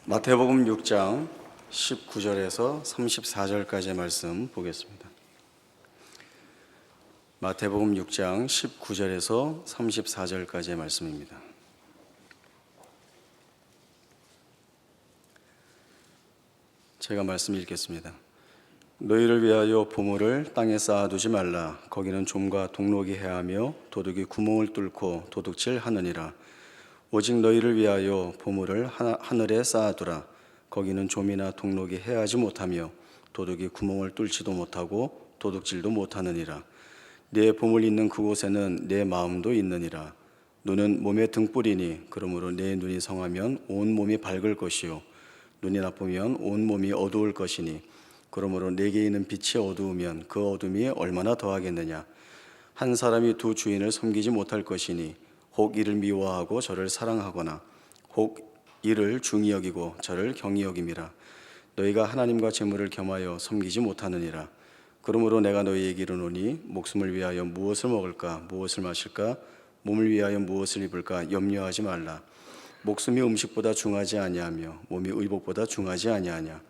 마태복음 6장 19절에서 34절까지의 말씀 보겠습니다. 마태복음 6장 19절에서 34절까지의 말씀입니다. 제가 말씀 읽겠습니다. 너희를 위하여 보물을 땅에 쌓아두지 말라. 거기는 좀과 동록이 해하며 도둑이 구멍을 뚫고 도둑질 하느니라. 오직 너희를 위하여 보물을 하늘에 쌓아두라. 거기는 좀이나 동록이 해하지 못하며 도둑이 구멍을 뚫지도 못하고 도둑질도 못하느니라. 네 보물 있는 그곳에는 내 마음도 있느니라. 눈은 몸의 등불이니 그러므로 내 눈이 성하면 온 몸이 밝을 것이요 눈이 나쁘면 온 몸이 어두울 것이니 그러므로 내게 있는 빛이 어두우면 그 어둠이 얼마나 더하겠느냐. 한 사람이 두 주인을 섬기지 못할 것이니 혹 이를 미워하고 저를 사랑하거나 혹 이를 중히 여기고 저를 경히 여김이라. 너희가 하나님과 재물을 겸하여 섬기지 못하느니라. 그러므로 내가 너희에게 이르노니 목숨을 위하여 무엇을 먹을까 무엇을 마실까 몸을 위하여 무엇을 입을까 염려하지 말라. 목숨이 음식보다 중하지 아니하며 몸이 의복보다 중하지 아니하냐.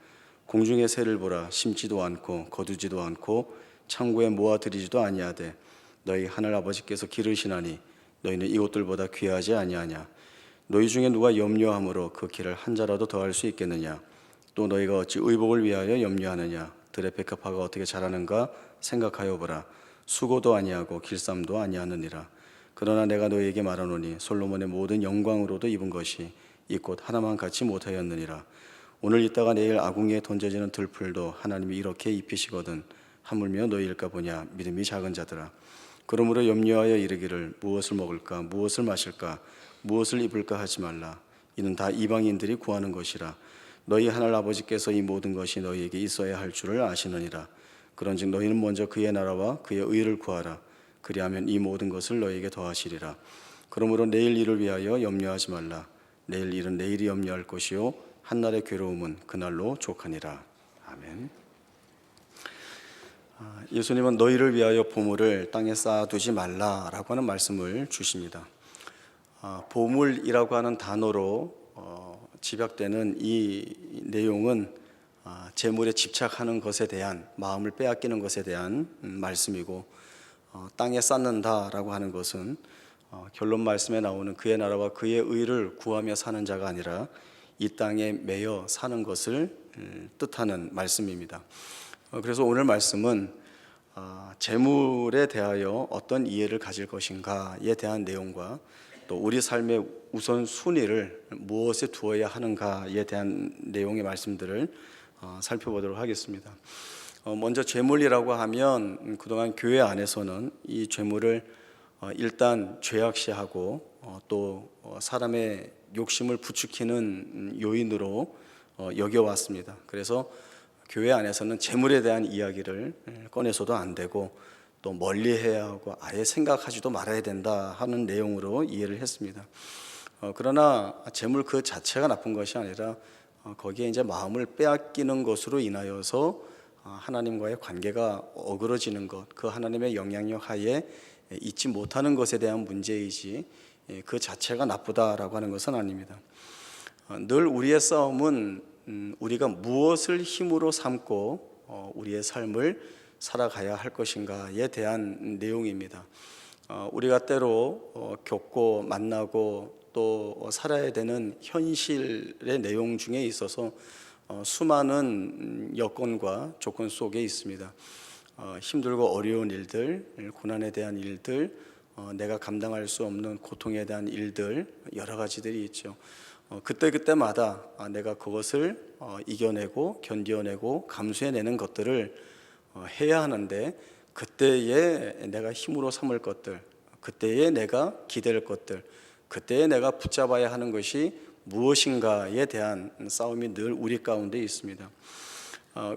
공중의 새를 보라. 심지도 않고 거두지도 않고 창고에 모아들이지도 아니하되 너희 하늘 아버지께서 기르시나니 너희는 이것들보다 귀하지 아니하냐. 너희 중에 누가 염려함으로 그 길을 한 자라도 더할 수 있겠느냐. 또 너희가 어찌 의복을 위하여 염려하느냐. 들의 백합화가 어떻게 자라는가 생각하여 보라. 수고도 아니하고 길쌈도 아니하느니라. 그러나 내가 너희에게 말하노니 솔로몬의 모든 영광으로도 입은 것이 이 꽃 하나만 같이 못하였느니라. 오늘 있다가 내일 아궁이에 던져지는 들풀도 하나님이 이렇게 입히시거든 하물며 너희일까 보냐. 믿음이 작은 자들아. 그러므로 염려하여 이르기를 무엇을 먹을까 무엇을 마실까 무엇을 입을까 하지 말라. 이는 다 이방인들이 구하는 것이라. 너희 하늘 아버지께서 이 모든 것이 너희에게 있어야 할 줄을 아시느니라. 그런즉 너희는 먼저 그의 나라와 그의 의를 구하라. 그리하면 이 모든 것을 너희에게 더하시리라. 그러므로 내일 일을 위하여 염려하지 말라. 내일 일은 내일이 염려할 것이요 한날의 괴로움은 그날로 족하니라. 아멘. 예수님은 너희를 위하여 보물을 땅에 쌓아두지 말라라고 하는 말씀을 주십니다. 보물이라고 하는 단어로 집약되는 이 내용은 재물에 집착하는 것에 대한 마음을 빼앗기는 것에 대한 말씀이고 땅에 쌓는다라고 하는 것은 결론 말씀에 나오는 그의 나라와 그의 의를 구하며 사는 자가 아니라 이 땅에 매여 사는 것을 뜻하는 말씀입니다. 그래서 오늘 말씀은 재물에 대하여 어떤 이해를 가질 것인가에 대한 내용과 또 우리 삶의 우선순위를 무엇에 두어야 하는가에 대한 내용의 말씀들을 살펴보도록 하겠습니다. 먼저 재물이라고 하면 그동안 교회 안에서는 이 재물을 일단 죄악시하고 또 사람의 욕심을 부추기는 요인으로 여겨왔습니다. 그래서 교회 안에서는 재물에 대한 이야기를 꺼내서도 안 되고 또 멀리해야 하고 아예 생각하지도 말아야 된다 하는 내용으로 이해를 했습니다. 그러나 재물 그 자체가 나쁜 것이 아니라 거기에 이제 마음을 빼앗기는 것으로 인하여서 하나님과의 관계가 어그러지는 것, 그 하나님의 영향력 하에 있지 못하는 것에 대한 문제이지 그 자체가 나쁘다라고 하는 것은 아닙니다. 늘 우리의 싸움은 우리가 무엇을 힘으로 삼고 우리의 삶을 살아가야 할 것인가에 대한 내용입니다. 우리가 때로 겪고 만나고 또 살아야 되는 현실의 내용 중에 있어서 수많은 여건과 조건 속에 있습니다. 힘들고 어려운 일들, 고난에 대한 일들, 내가 감당할 수 없는 고통에 대한 일들 여러 가지들이 있죠. 그때마다 내가 그것을 이겨내고 견뎌내고 감수해내는 것들을 해야 하는데 그때에 내가 힘으로 삼을 것들, 그때에 내가 기댈 것들, 그때에 내가 붙잡아야 하는 것이 무엇인가에 대한 싸움이 늘 우리 가운데 있습니다.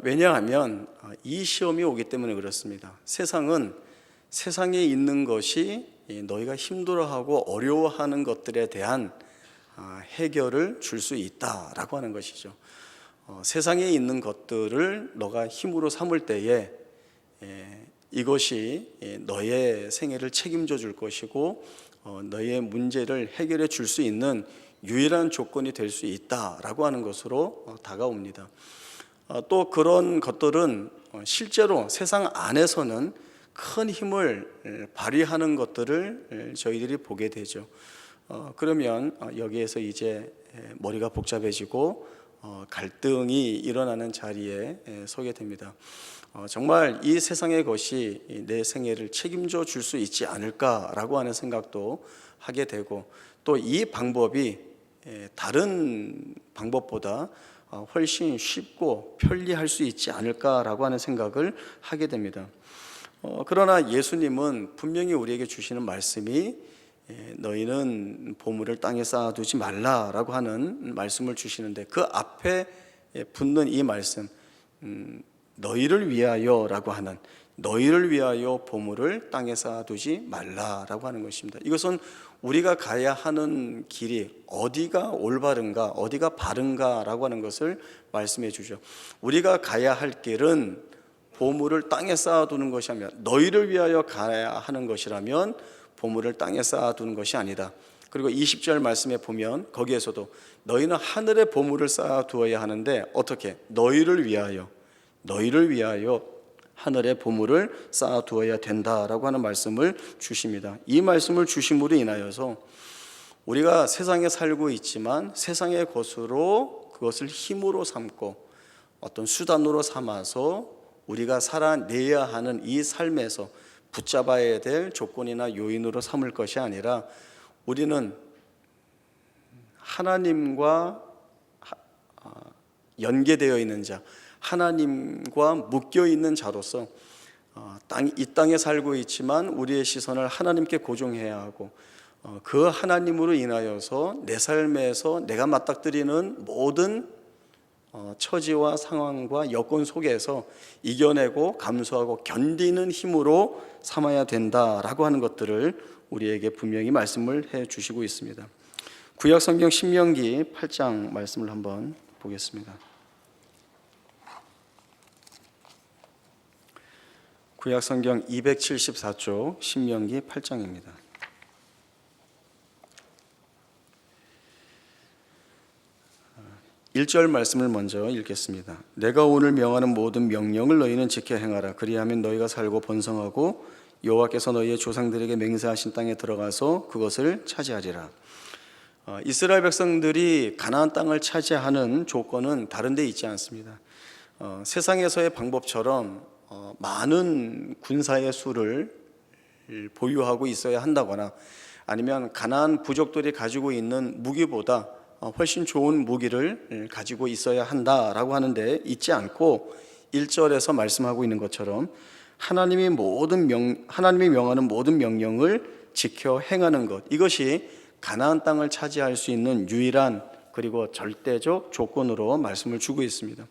왜냐하면 이 시험이 오기 때문에 그렇습니다. 세상에 있는 것이 너희가 힘들어하고 어려워하는 것들에 대한 해결을 줄 수 있다라고 하는 것이죠. 세상에 있는 것들을 너가 힘으로 삼을 때에 이것이 너의 생애를 책임져 줄 것이고 너의 문제를 해결해 줄 수 있는 유일한 조건이 될 수 있다라고 하는 것으로 다가옵니다. 또 그런 것들은 실제로 세상 안에서는 큰 힘을 발휘하는 것들을 저희들이 보게 되죠. 그러면 여기에서 이제 머리가 복잡해지고 갈등이 일어나는 자리에 서게 됩니다. 정말 이 세상의 것이 내 생애를 책임져 줄 수 있지 않을까라고 하는 생각도 하게 되고, 또 이 방법이 다른 방법보다 훨씬 쉽고 편리할 수 있지 않을까라고 하는 생각을 하게 됩니다. 그러나 예수님은 분명히 우리에게 주시는 말씀이 너희는 보물을 땅에 쌓아두지 말라라고 하는 말씀을 주시는데, 그 앞에 붙는 이 말씀, 너희를 위하여라고 하는, 너희를 위하여 보물을 땅에 쌓아두지 말라라고 하는 것입니다. 이것은 우리가 가야 하는 길이 어디가 올바른가, 어디가 바른가라고 하는 것을 말씀해 주죠. 우리가 가야 할 길은 보물을 땅에 쌓아두는 것이 아니라, 너희를 위하여 가야 하는 것이라면 보물을 땅에 쌓아두는 것이 아니다. 그리고 20절 말씀에 보면 거기에서도 너희는 하늘에 보물을 쌓아두어야 하는데, 어떻게? 너희를 위하여 하늘에 보물을 쌓아두어야 된다라고 하는 말씀을 주십니다. 이 말씀을 주심으로 인하여서 우리가 세상에 살고 있지만 세상의 것으로, 그것을 힘으로 삼고 어떤 수단으로 삼아서 우리가 살아내야 하는 이 삶에서 붙잡아야 될 조건이나 요인으로 삼을 것이 아니라, 우리는 하나님과 연계되어 있는 자, 하나님과 묶여 있는 자로서 이 땅에 살고 있지만 우리의 시선을 하나님께 고정해야 하고, 그 하나님으로 인하여서 내 삶에서 내가 맞닥뜨리는 모든 처지와 상황과 여건 속에서 이겨내고 감수하고 견디는 힘으로 삼아야 된다라고 하는 것들을 우리에게 분명히 말씀을 해 주시고 있습니다. 구약 성경 신명기 8장 말씀을 한번 보겠습니다. 구약 성경 274쪽 신명기 8장입니다. 1절 말씀을 먼저 읽겠습니다. 내가 오늘 명하는 모든 명령을 너희는 지켜 행하라. 그리하면 너희가 살고 번성하고 여호와께서 너희의 조상들에게 맹세하신 땅에 들어가서 그것을 차지하리라. 이스라엘 백성들이 가나안 땅을 차지하는 조건은 다른 데 있지 않습니다. 세상에서의 방법처럼 많은 군사의 수를 보유하고 있어야 한다거나, 아니면 가나안 부족들이 가지고 있는 무기보다 훨씬 좋은 무기를 가지고 있어야 한다라고 하는데 있지 않고, 1절에서 말씀하고 있는 것처럼 하나님이 명하는 모든 명령을 지켜 행하는 것, 이것이 가나안 땅을 차지할 수 있는 유일한 그리고 절대적 조건으로 말씀을 주고 있습니다.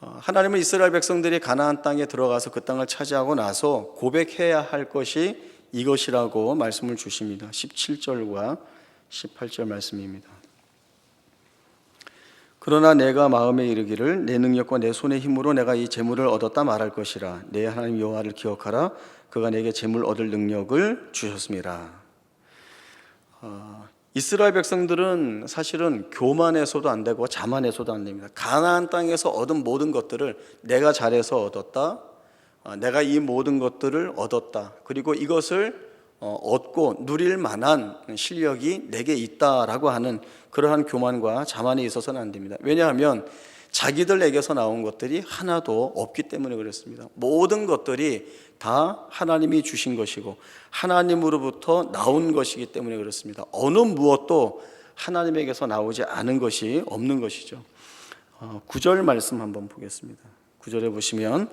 하나님은 이스라엘 백성들이 가나안 땅에 들어가서 그 땅을 차지하고 나서 고백해야 할 것이 이것이라고 말씀을 주십니다. 17절과 18절 말씀입니다. 그러나 내가 마음에 이르기를 내 능력과 내 손의 힘으로 내가 이 재물을 얻었다 말할 것이라. 내 하나님 여호와를 기억하라. 그가 내게 재물 얻을 능력을 주셨습니다. 이스라엘 백성들은 사실은 교만해서도 안 되고 자만해서도 안 됩니다. 가나안 땅에서 얻은 모든 것들을 내가 잘해서 얻었다, 내가 이 모든 것들을 얻었다, 그리고 이것을 얻고 누릴 만한 실력이 내게 있다라고 하는 그러한 교만과 자만이 있어서는 안 됩니다. 왜냐하면 자기들에게서 나온 것들이 하나도 없기 때문에 그렇습니다. 모든 것들이 다 하나님이 주신 것이고 하나님으로부터 나온 것이기 때문에 그렇습니다. 어느 무엇도 하나님에게서 나오지 않은 것이 없는 것이죠. 9절 말씀 한번 보겠습니다. 9절에 보시면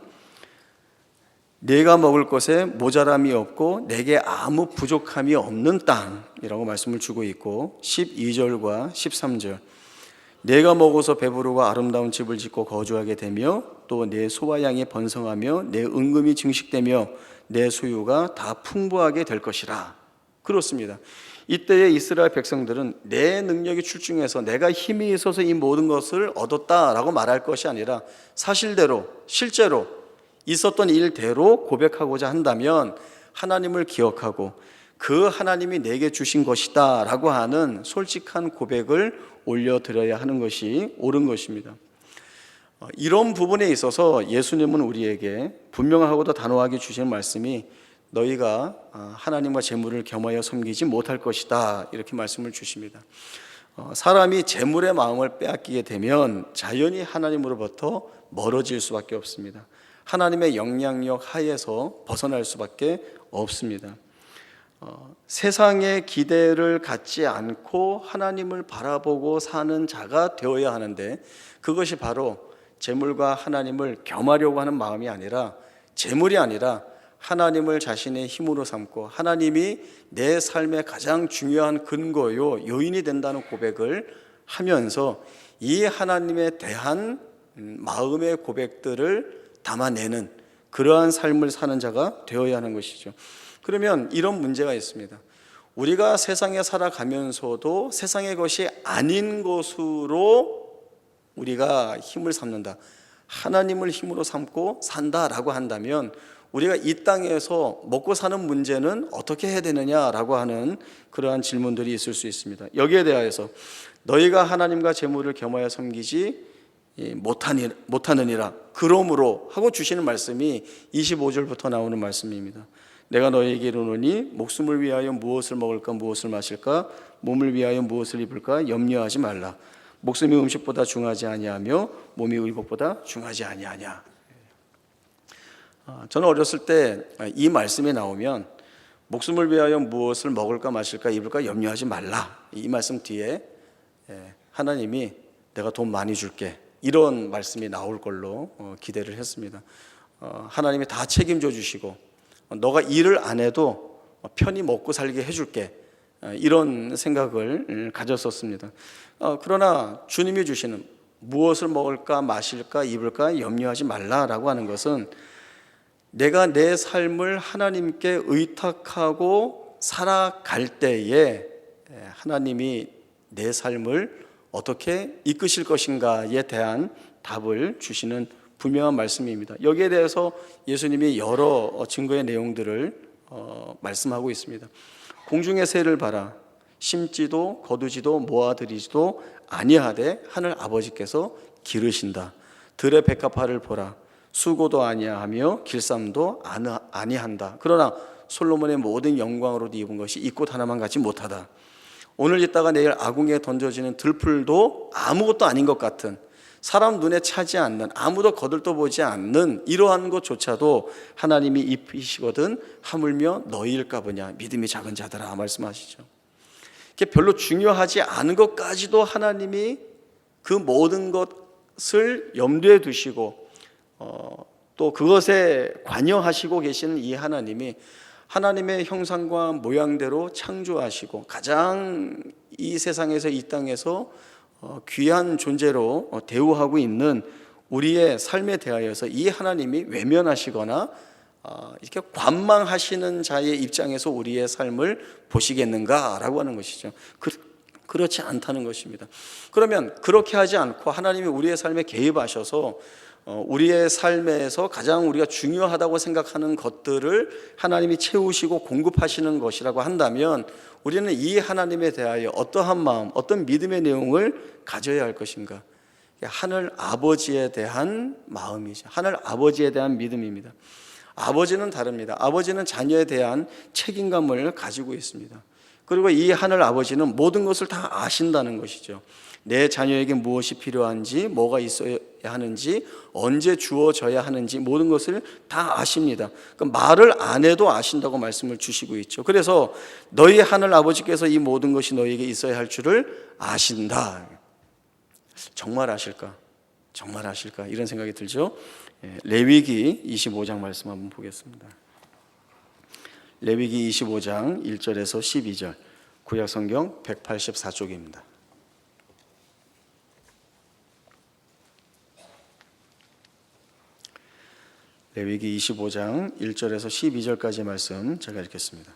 내가 먹을 것에 모자람이 없고 내게 아무 부족함이 없는 땅이라고 말씀을 주고 있고, 12절과 13절 내가 먹어서 배부르고 아름다운 집을 짓고 거주하게 되며 또 내 소와 양이 번성하며 내 은금이 증식되며 내 소유가 다 풍부하게 될 것이라. 그렇습니다. 이때의 이스라엘 백성들은 내 능력이 출중해서 내가 힘이 있어서 이 모든 것을 얻었다라고 말할 것이 아니라 사실대로 실제로 있었던 일대로 고백하고자 한다면 하나님을 기억하고 그 하나님이 내게 주신 것이다 라고 하는 솔직한 고백을 올려드려야 하는 것이 옳은 것입니다. 이런 부분에 있어서 예수님은 우리에게 분명하고도 단호하게 주시는 말씀이 너희가 하나님과 재물을 겸하여 섬기지 못할 것이다, 이렇게 말씀을 주십니다. 사람이 재물의 마음을 빼앗기게 되면 자연히 하나님으로부터 멀어질 수밖에 없습니다. 하나님의 영향력 하에서 벗어날 수밖에 없습니다. 세상의 기대를 갖지 않고 하나님을 바라보고 사는 자가 되어야 하는데, 그것이 바로 재물과 하나님을 겸하려고 하는 마음이 아니라, 재물이 아니라 하나님을 자신의 힘으로 삼고 하나님이 내 삶의 가장 중요한 근거요 요인이 된다는 고백을 하면서 이 하나님에 대한 마음의 고백들을 담아내는 그러한 삶을 사는 자가 되어야 하는 것이죠. 그러면 이런 문제가 있습니다. 우리가 세상에 살아가면서도 세상의 것이 아닌 것으로 우리가 힘을 삼는다, 하나님을 힘으로 삼고 산다라고 한다면 우리가 이 땅에서 먹고 사는 문제는 어떻게 해야 되느냐라고 하는 그러한 질문들이 있을 수 있습니다. 여기에 대하여서 너희가 하나님과 재물을 겸하여 섬기지 못하느니라 그러므로 하고 주시는 말씀이 25절부터 나오는 말씀입니다. 내가 너희에게 이르노니 목숨을 위하여 무엇을 먹을까 무엇을 마실까 몸을 위하여 무엇을 입을까 염려하지 말라. 목숨이 음식보다 중하지 아니하며 몸이 의복보다 중하지 아니하냐. 저는 어렸을 때 이 말씀이 나오면 목숨을 위하여 무엇을 먹을까 마실까 입을까 염려하지 말라, 이 말씀 뒤에 하나님이 내가 돈 많이 줄게, 이런 말씀이 나올 걸로 기대를 했습니다. 하나님이 다 책임져 주시고 너가 일을 안 해도 편히 먹고 살게 해줄게, 이런 생각을 가졌었습니다. 그러나 주님이 주시는 무엇을 먹을까 마실까 입을까 염려하지 말라라고 하는 것은 내가 내 삶을 하나님께 의탁하고 살아갈 때에 하나님이 내 삶을 어떻게 이끄실 것인가에 대한 답을 주시는 분명한 말씀입니다. 여기에 대해서 예수님이 여러 증거의 내용들을 말씀하고 있습니다. 공중의 새를 봐라. 심지도 거두지도 모아들이지도 아니하되 하늘 아버지께서 기르신다. 들의 백합화를 보라. 수고도 아니하며 길쌈도 아니한다. 그러나 솔로몬의 모든 영광으로도 입은 것이 이 꽃 하나만 갖지 못하다. 오늘 있다가 내일 아궁이에 던져지는 들풀도 아무것도 아닌 것 같은, 사람 눈에 차지 않는, 아무도 거들떠보지 않는 이러한 것조차도 하나님이 입히시거든 하물며 너희일까 보냐 믿음이 작은 자들아, 말씀하시죠. 이게 별로 중요하지 않은 것까지도 하나님이 그 모든 것을 염두에 두시고 또 그것에 관여하시고 계시는 이 하나님이 하나님의 형상과 모양대로 창조하시고 가장 이 세상에서 이 땅에서 귀한 존재로 대우하고 있는 우리의 삶에 대하여서 이 하나님이 외면하시거나 이렇게 관망하시는 자의 입장에서 우리의 삶을 보시겠는가라고 하는 것이죠. 그렇지 않다는 것입니다. 그러면 그렇게 하지 않고 하나님이 우리의 삶에 개입하셔서 우리의 삶에서 가장 우리가 중요하다고 생각하는 것들을 하나님이 채우시고 공급하시는 것이라고 한다면 우리는 이 하나님에 대하여 어떠한 마음, 어떤 믿음의 내용을 가져야 할 것인가? 하늘 아버지에 대한 마음이죠. 하늘 아버지에 대한 믿음입니다. 아버지는 다릅니다. 아버지는 자녀에 대한 책임감을 가지고 있습니다. 그리고 이 하늘 아버지는 모든 것을 다 아신다는 것이죠. 내 자녀에게 무엇이 필요한지, 뭐가 있어야 하는지, 언제 주어져야 하는지 모든 것을 다 아십니다. 그러니까 말을 안 해도 아신다고 말씀을 주시고 있죠. 그래서 너희 하늘 아버지께서 이 모든 것이 너희에게 있어야 할 줄을 아신다. 정말 아실까? 정말 아실까? 이런 생각이 들죠. 레위기 25장 말씀 한번 보겠습니다. 레위기 25장 1절에서 12절, 구약성경 184쪽입니다. 레위기 25장 1절에서 12절까지 말씀 제가 읽겠습니다.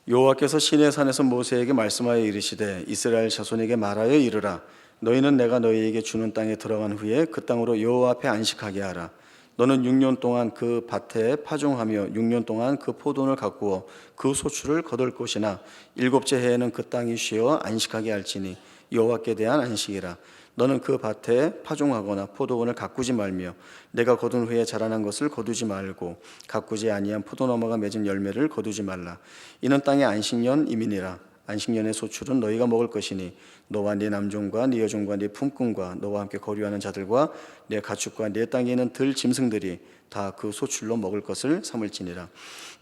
여호와께서 시내산에서 모세에게 말씀하여 이르시되 이스라엘 자손에게 말하여 이르라. 너희는 내가 너희에게 주는 땅에 들어간 후에 그 땅으로 여호와 앞에 안식하게 하라. 너는 6년 동안 그 밭에 파종하며 6년 동안 그 포도원을 가꾸어 그 소출을 거둘 것이나 일곱째 해에는 그 땅이 쉬어 안식하게 할지니 여호와께 대한 안식이라. 너는 그 밭에 파종하거나 포도원을 가꾸지 말며 내가 거둔 후에 자라난 것을 거두지 말고 가꾸지 아니한 포도나무가 맺은 열매를 거두지 말라. 이는 땅의 안식년임이니라. 안식년의 소출은 너희가 먹을 것이니 너와 네 남종과 네 여종과 네 품꾼과 너와 함께 거류하는 자들과 네 가축과 네 땅에 있는 들 짐승들이 다 그 소출로 먹을 것을 삼을지니라.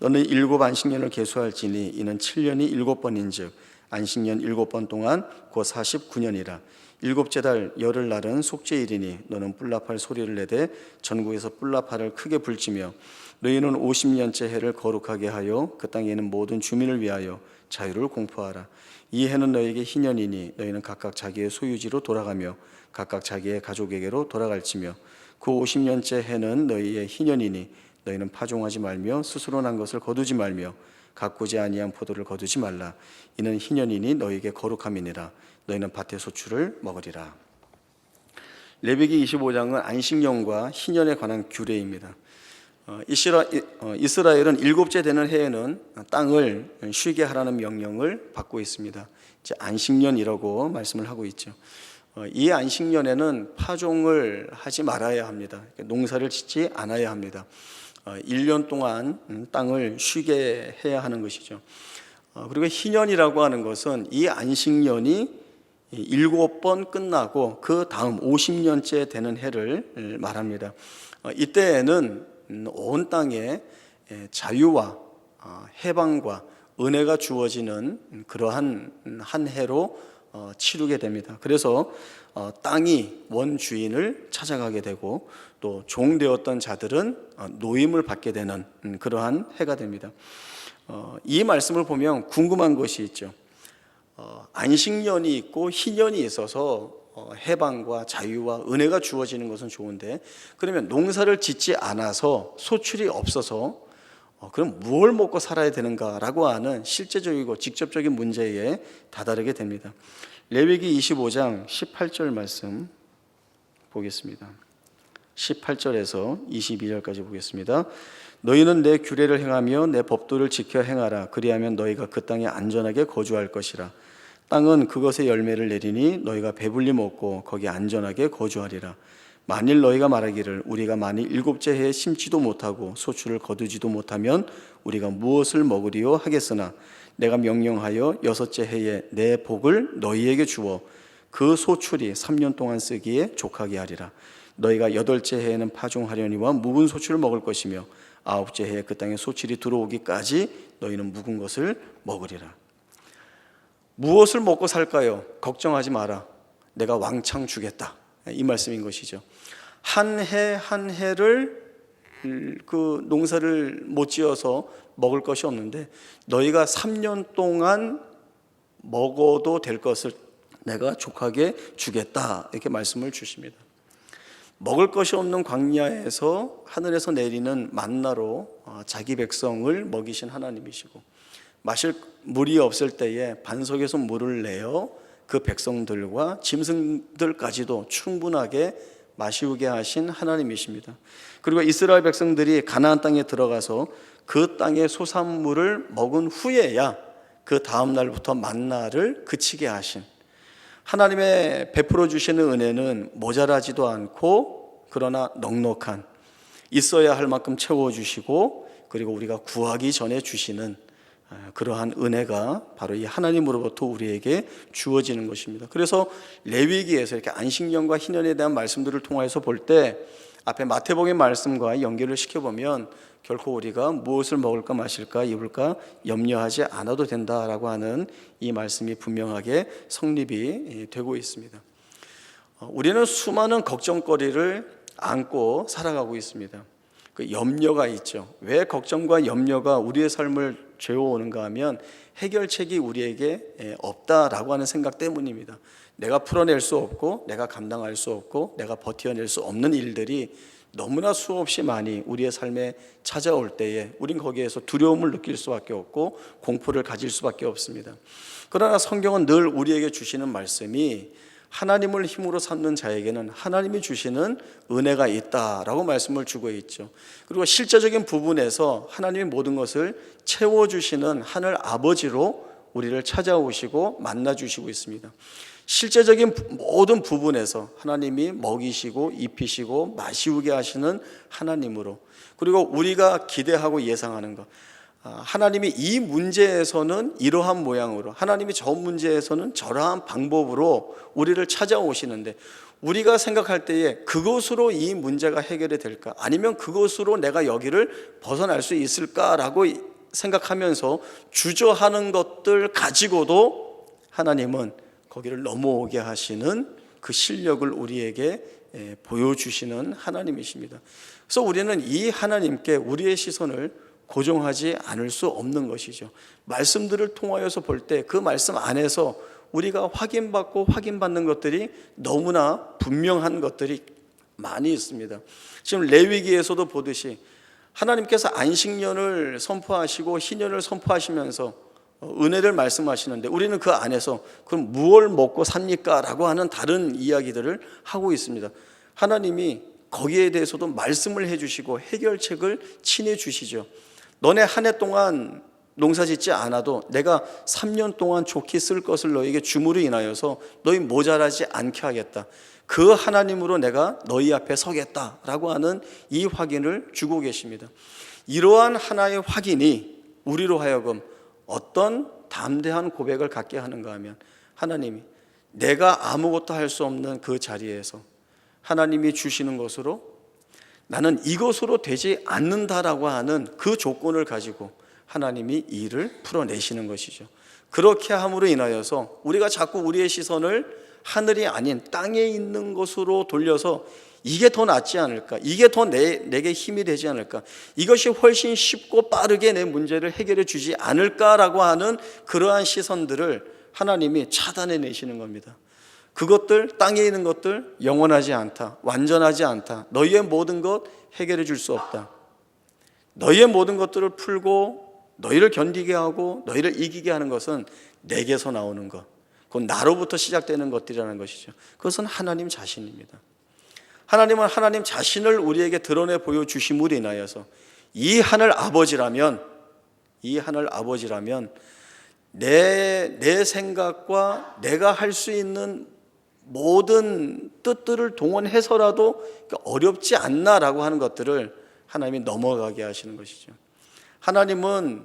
너는 7 안식년을 계수할지니 이는 7년이 7번인즉 안식년 7번 동안 곧 49년이라. 일곱째 달 열흘날은 속죄일이니 너는 뿔납할 소리를 내되 전국에서 뿔납할을 크게 불지며 너희는 50년째 해를 거룩하게 하여 그 땅에 있는 모든 주민을 위하여 자유를 공포하라. 이 해는 너희에게 희년이니 너희는 각각 자기의 소유지로 돌아가며 각각 자기의 가족에게로 돌아갈지며 그 50년째 해는 너희의 희년이니 너희는 파종하지 말며 스스로 난 것을 거두지 말며 가꾸지 아니한 포도를 거두지 말라. 이는 희년이니 너희에게 거룩함이니라. 너희는 밭의 소출을 먹으리라. 레위기 25장은 안식년과 희년에 관한 규례입니다. 이스라엘은 7째 되는 해에는 땅을 쉬게 하라는 명령을 받고 있습니다. 이제 안식년이라고 말씀을 하고 있죠. 이 안식년에는 파종을 하지 말아야 합니다. 농사를 짓지 않아야 합니다. 1년 동안 땅을 쉬게 해야 하는 것이죠. 그리고 희년이라고 하는 것은 이 안식년이 7번 끝나고 그 다음 50년째 되는 해를 말합니다. 이때에는 온 땅에 자유와 해방과 은혜가 주어지는 그러한 한 해로 치르게 됩니다. 그래서 땅이 원주인을 찾아가게 되고 또 종되었던 자들은 노임을 받게 되는 그러한 해가 됩니다. 이 말씀을 보면 궁금한 것이 있죠. 안식년이 있고 희년이 있어서 해방과 자유와 은혜가 주어지는 것은 좋은데 그러면 농사를 짓지 않아서 소출이 없어서 그럼 무엇을 먹고 살아야 되는가라고 하는 실제적이고 직접적인 문제에 다다르게 됩니다. 레위기 25장 18절 말씀 보겠습니다. 18절에서 22절까지 보겠습니다. 너희는 내 규례를 행하며 내 법도를 지켜 행하라. 그리하면 너희가 그 땅에 안전하게 거주할 것이라. 땅은 그것의 열매를 내리니 너희가 배불리 먹고 거기 안전하게 거주하리라. 만일 너희가 말하기를 우리가 만일 7째 해에 심지도 못하고 소출을 거두지도 못하면 우리가 무엇을 먹으리요 하겠으나 내가 명령하여 6째 해에 내 복을 너희에게 주어 그 소출이 3년 동안 쓰기에 족하게 하리라. 너희가 8째 해에는 파종하려니와 묵은 소출을 먹을 것이며 9째 해에 그 땅에 소출이 들어오기까지 너희는 묵은 것을 먹으리라. 무엇을 먹고 살까요? 걱정하지 마라. 내가 왕창 주겠다. 이 말씀인 것이죠. 한 해 한 해를 그 농사를 못 지어서 먹을 것이 없는데 너희가 3년 동안 먹어도 될 것을 내가 족하게 주겠다. 이렇게 말씀을 주십니다. 먹을 것이 없는 광야에서 하늘에서 내리는 만나로 자기 백성을 먹이신 하나님이시고 마실 물이 없을 때에 반석에서 물을 내어 그 백성들과 짐승들까지도 충분하게 마시우게 하신 하나님이십니다. 그리고 이스라엘 백성들이 가나안 땅에 들어가서 그 땅의 소산물을 먹은 후에야 그 다음 날부터 만나를 그치게 하신 하나님의 베풀어 주시는 은혜는 모자라지도 않고 그러나 넉넉한 있어야 할 만큼 채워주시고 그리고 우리가 구하기 전에 주시는 그러한 은혜가 바로 이 하나님으로부터 우리에게 주어지는 것입니다. 그래서 레위기에서 이렇게 안식년과 희년에 대한 말씀들을 통해서 볼 때 앞에 마태복음의 말씀과 연결을 시켜보면 결코 우리가 무엇을 먹을까 마실까 입을까 염려하지 않아도 된다라고 하는 이 말씀이 분명하게 성립이 되고 있습니다. 우리는 수많은 걱정거리를 안고 살아가고 있습니다. 그 염려가 있죠. 왜 걱정과 염려가 우리의 삶을 죄어오는가 하면 해결책이 우리에게 없다라고 하는 생각 때문입니다. 내가 풀어낼 수 없고 내가 감당할 수 없고 내가 버텨낼 수 없는 일들이 너무나 수없이 많이 우리의 삶에 찾아올 때에 우린 거기에서 두려움을 느낄 수밖에 없고 공포를 가질 수밖에 없습니다. 그러나 성경은 늘 우리에게 주시는 말씀이 하나님을 힘으로 삼는 자에게는 하나님이 주시는 은혜가 있다라고 말씀을 주고 있죠. 그리고 실제적인 부분에서 하나님이 모든 것을 채워주시는 하늘 아버지로 우리를 찾아오시고 만나주시고 있습니다. 실제적인 모든 부분에서 하나님이 먹이시고 입히시고 마시우게 하시는 하나님으로, 그리고 우리가 기대하고 예상하는 것, 하나님이 이 문제에서는 이러한 모양으로, 하나님이 저 문제에서는 저러한 방법으로 우리를 찾아오시는데, 우리가 생각할 때에 그것으로 이 문제가 해결이 될까, 아니면 그것으로 내가 여기를 벗어날 수 있을까라고 생각하면서 주저하는 것들 가지고도 하나님은 거기를 넘어오게 하시는 그 실력을 우리에게 보여주시는 하나님이십니다. 그래서 우리는 이 하나님께 우리의 시선을 고정하지 않을 수 없는 것이죠. 말씀들을 통하여서 볼 때 그 말씀 안에서 우리가 확인받고 확인받는 것들이 너무나 분명한 것들이 많이 있습니다. 지금 레위기에서도 보듯이 하나님께서 안식년을 선포하시고 희년을 선포하시면서 은혜를 말씀하시는데, 우리는 그 안에서 그럼 무엇을 먹고 삽니까? 라고 하는 다른 이야기들을 하고 있습니다. 하나님이 거기에 대해서도 말씀을 해주시고 해결책을 친해 주시죠. 너네 한 해 동안 농사 짓지 않아도 내가 3년 동안 좋게 쓸 것을 너에게 줌으로 인하여서 너희 모자라지 않게 하겠다. 그 하나님으로 내가 너희 앞에 서겠다라고 하는 이 확인을 주고 계십니다. 이러한 하나의 확인이 우리로 하여금 어떤 담대한 고백을 갖게 하는가 하면, 하나님이 내가 아무것도 할 수 없는 그 자리에서 하나님이 주시는 것으로 나는 이것으로 되지 않는다라고 하는 그 조건을 가지고 하나님이 이 일을 풀어내시는 것이죠. 그렇게 함으로 인하여서 우리가 자꾸 우리의 시선을 하늘이 아닌 땅에 있는 것으로 돌려서 이게 더 낫지 않을까, 이게 더 내게 힘이 되지 않을까, 이것이 훨씬 쉽고 빠르게 내 문제를 해결해 주지 않을까라고 하는 그러한 시선들을 하나님이 차단해 내시는 겁니다. 그것들, 땅에 있는 것들 영원하지 않다, 완전하지 않다, 너희의 모든 것 해결해 줄 수 없다, 너희의 모든 것들을 풀고 너희를 견디게 하고 너희를 이기게 하는 것은 내게서 나오는 것, 그건 나로부터 시작되는 것들이라는 것이죠. 그것은 하나님 자신입니다. 하나님은 하나님 자신을 우리에게 드러내 보여주심으로 인하여서 이 하늘 아버지라면 내 생각과 내가 할 수 있는 모든 뜻들을 동원해서라도 어렵지 않나라고 하는 것들을 하나님이 넘어가게 하시는 것이죠. 하나님은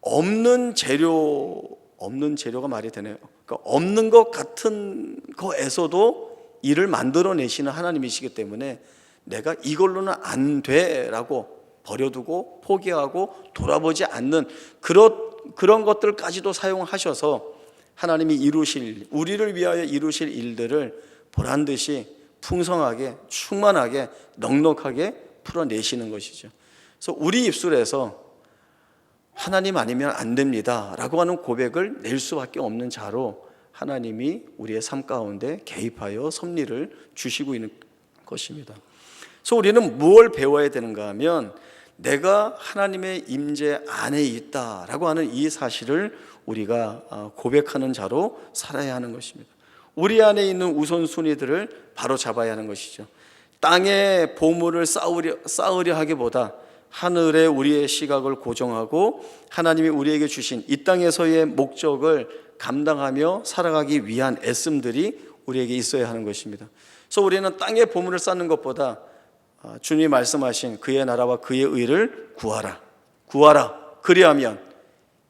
없는 재료가 말이 되네요. 그러니까 없는 것 같은 거에서도 일을 만들어내시는 하나님이시기 때문에 내가 이걸로는 안 돼라고 버려두고 포기하고 돌아보지 않는 그런 것들까지도 사용하셔서 하나님이 우리를 위하여 이루실 일들을 보란듯이 풍성하게, 충만하게, 넉넉하게 풀어내시는 것이죠. 그래서 우리 입술에서 하나님 아니면 안 됩니다 라고 하는 고백을 낼 수밖에 없는 자로 하나님이 우리의 삶 가운데 개입하여 섭리를 주시고 있는 것입니다. 그래서 우리는 무엇을 배워야 되는가 하면, 내가 하나님의 임재 안에 있다라고 하는 이 사실을 우리가 고백하는 자로 살아야 하는 것입니다. 우리 안에 있는 우선순위들을 바로 잡아야 하는 것이죠. 땅의 보물을 쌓으려 하기보다 하늘에 우리의 시각을 고정하고 하나님이 우리에게 주신 이 땅에서의 목적을 감당하며 살아가기 위한 애씀들이 우리에게 있어야 하는 것입니다. 그래서 우리는 땅의 보물을 쌓는 것보다 주님이 말씀하신 그의 나라와 그의 의를 구하라. 그리하면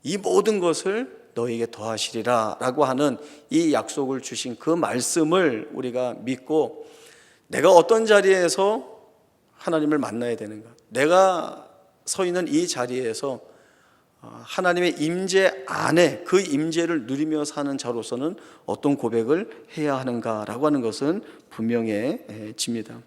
이 모든 것을 너에게 더하시리라 라고 하는 이 약속을 주신 그 말씀을 우리가 믿고, 내가 어떤 자리에서 하나님을 만나야 되는가, 내가 서 있는 이 자리에서 하나님의 임재 안에 그 임재를 누리며 사는 자로서는 어떤 고백을 해야 하는가라고 하는 것은 분명해집니다.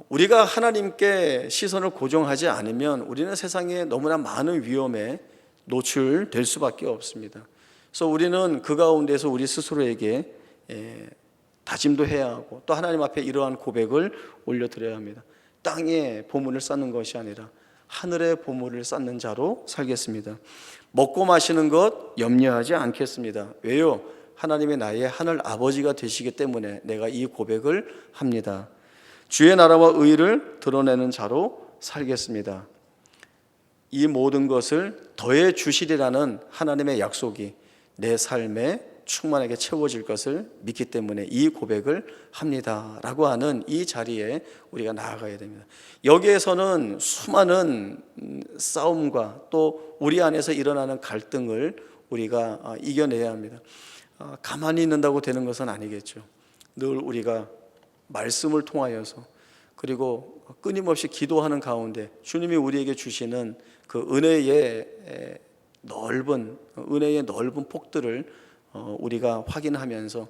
우리가 하나님께 시선을 고정하지 않으면 우리는 세상에 너무나 많은 위험에 노출될 수밖에 없습니다. 그래서 우리는 그 가운데서 우리 스스로에게 다짐도 해야 하고, 또 하나님 앞에 이러한 고백을 올려드려야 합니다. 땅에 보물을 쌓는 것이 아니라 하늘의 보물을 쌓는 자로 살겠습니다. 먹고 마시는 것 염려하지 않겠습니다. 왜요? 하나님의 나의 하늘 아버지가 되시기 때문에 내가 이 고백을 합니다. 주의 나라와 의를 드러내는 자로 살겠습니다. 이 모든 것을 더해 주시리라는 하나님의 약속이 내 삶에 충만하게 채워질 것을 믿기 때문에 이 고백을 합니다 라고 하는 이 자리에 우리가 나아가야 됩니다. 여기에서는 수많은 싸움과 또 우리 안에서 일어나는 갈등을 우리가 이겨내야 합니다. 가만히 있는다고 되는 것은 아니겠죠. 늘 우리가 말씀을 통하여서 그리고 끊임없이 기도하는 가운데 주님이 우리에게 주시는 그 은혜의 넓은 폭들을 우리가 확인하면서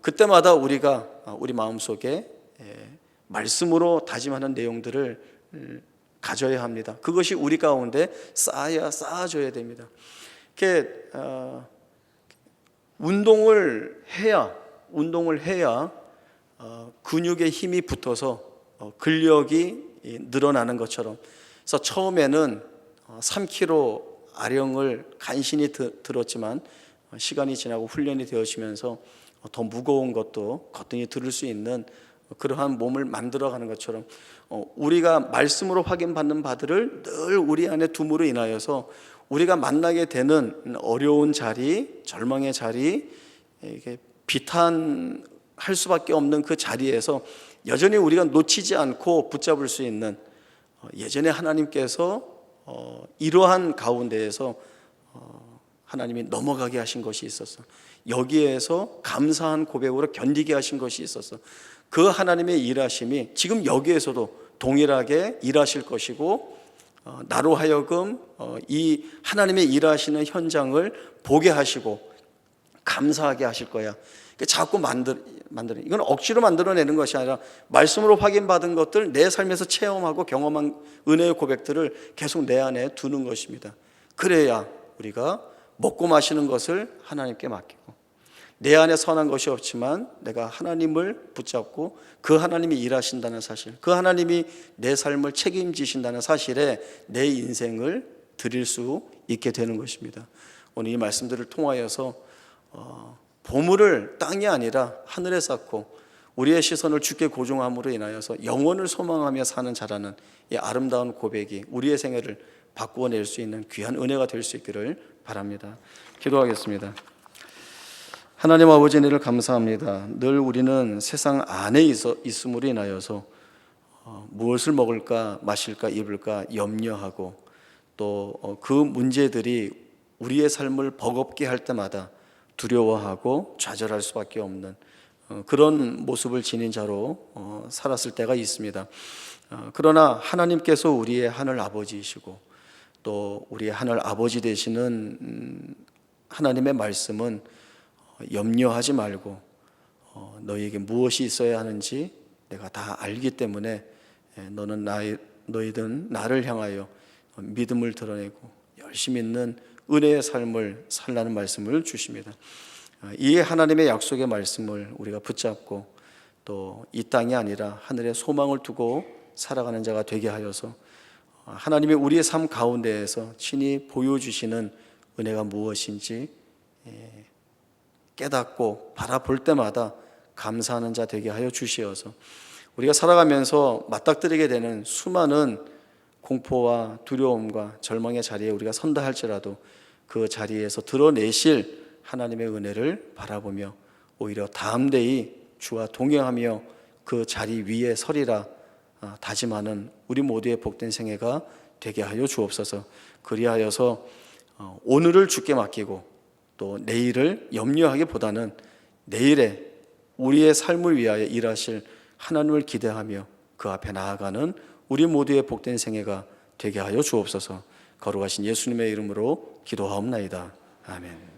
그때마다 우리가 우리 마음속에 말씀으로 다짐하는 내용들을 가져야 합니다. 그것이 우리 가운데 쌓아져야 됩니다. 이렇게 운동을 해야 근육의 힘이 붙어서 근력이 늘어나는 것처럼. 그래서 처음에는 3kg 아령을 간신히 들었지만 시간이 지나고 훈련이 되어지면서 더 무거운 것도 거뜬히 들을 수 있는 그러한 몸을 만들어가는 것처럼 우리가 말씀으로 확인받는 바들을 늘 우리 안에 둠으로 인하여서 우리가 만나게 되는 어려운 자리, 절망의 자리, 이게 비탄할 수밖에 없는 그 자리에서 여전히 우리가 놓치지 않고 붙잡을 수 있는 예전에 하나님께서 이러한 가운데에서 하나님이 넘어가게 하신 것이 있었어. 여기에서 감사한 고백으로 견디게 하신 것이 있었어. 그 하나님의 일하심이 지금 여기에서도 동일하게 일하실 것이고 나로 하여금 이 하나님의 일하시는 현장을 보게 하시고 감사하게 하실 거야. 자꾸 이건 억지로 만들어내는 것이 아니라 말씀으로 확인받은 것들, 내 삶에서 체험하고 경험한 은혜의 고백들을 계속 내 안에 두는 것입니다. 그래야 우리가 먹고 마시는 것을 하나님께 맡기고 내 안에 선한 것이 없지만 내가 하나님을 붙잡고 그 하나님이 일하신다는 사실, 그 하나님이 내 삶을 책임지신다는 사실에 내 인생을 드릴 수 있게 되는 것입니다. 오늘 이 말씀들을 통하여서 보물을 땅이 아니라 하늘에 쌓고 우리의 시선을 주께 고정함으로 인하여서 영원을 소망하며 사는 자라는 이 아름다운 고백이 우리의 생애를 바꾸어낼 수 있는 귀한 은혜가 될 수 있기를 바랍니다. 기도하겠습니다. 하나님 아버지, 은혜를 감사합니다. 늘 우리는 세상 안에 있음으로 인하여서 무엇을 먹을까 마실까 입을까 염려하고 또 그 문제들이 우리의 삶을 버겁게 할 때마다 두려워하고 좌절할 수밖에 없는 그런 모습을 지닌 자로 살았을 때가 있습니다. 그러나 하나님께서 우리의 하늘 아버지이시고 또 우리의 하늘 아버지 되시는 하나님의 말씀은 염려하지 말고 너희에게 무엇이 있어야 하는지 내가 다 알기 때문에 너희든 나를 향하여 믿음을 드러내고 열심히 있는 은혜의 삶을 살라는 말씀을 주십니다. 이 하나님의 약속의 말씀을 우리가 붙잡고 또 이 땅이 아니라 하늘의 소망을 두고 살아가는 자가 되게 하여서 하나님이 우리의 삶 가운데에서 친히 보여주시는 은혜가 무엇인지 깨닫고 바라볼 때마다 감사하는 자 되게 하여 주시어서 우리가 살아가면서 맞닥뜨리게 되는 수많은 공포와 두려움과 절망의 자리에 우리가 선다 할지라도 그 자리에서 드러내실 하나님의 은혜를 바라보며 오히려 다음 데이 주와 동행하며 그 자리 위에 서리라 다짐하는 우리 모두의 복된 생애가 되게 하여 주옵소서. 그리하여서 오늘을 주께 맡기고 또 내일을 염려하기보다는 내일에 우리의 삶을 위하여 일하실 하나님을 기대하며 그 앞에 나아가는 우리 모두의 복된 생애가 되게 하여 주옵소서. 거룩하신 예수님의 이름으로 기도하옵나이다. 아멘.